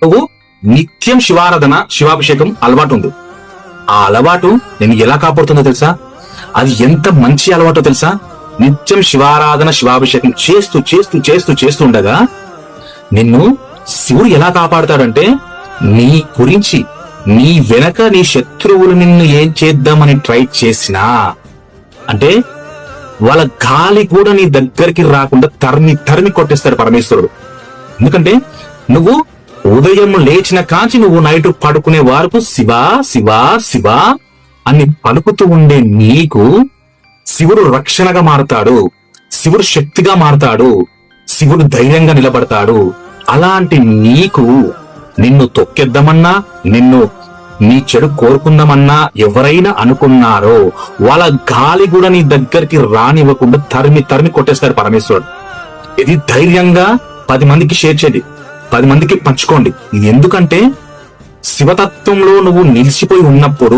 నువ్వు నిత్యం శివారాధన శివాభిషేకం అలవాటు ఉంది. ఆ అలవాటు నేను ఎలా కాపాడుతుందో తెలుసా? అది ఎంత మంచి అలవాటో తెలుసా? నిత్యం శివారాధన శివాభిషేకం చేస్తూ చేస్తూ చేస్తూ చేస్తూ ఉండగా నిన్ను శివుడు ఎలా కాపాడుతాడంటే, నీ గురించి నీ వెనక నీ శత్రువులు నిన్ను ఏం చేద్దామని ట్రై చేసినా అంటే వాళ్ళ గాలి కూడా నీ దగ్గరికి రాకుండా తరిమి తరిమి కొట్టేస్తాడు పరమేశ్వరుడు. ఎందుకంటే నువ్వు ఉదయం లేచిన కాంచి నువ్వు నైట్ పడుకునే వరకు శివా శివా శివా అని పలుకుతూ ఉండే నీకు శివుడు రక్షణగా మారుతాడు, శివుడు శక్తిగా మారుతాడు, శివుడు ధైర్యంగా నిలబడతాడు. అలాంటి నీకు నిన్ను తొక్కేద్దామన్నా, నిన్ను నీ చెడు కోరుకుందామన్నా ఎవరైనా అనుకున్నారో వాళ్ళ గాలి కూడా నీ దగ్గరికి రానివ్వకుండా తరిమి తరిమి కొట్టేస్తాడు పరమేశ్వరుడు. ఇది ధైర్యంగా 10 మందికి షేర్ చేయండి, 10 మందికి పంచుకోండి. ఇది ఎందుకంటే శివతత్వంలో నువ్వు నిలిచిపోయి ఉన్నప్పుడు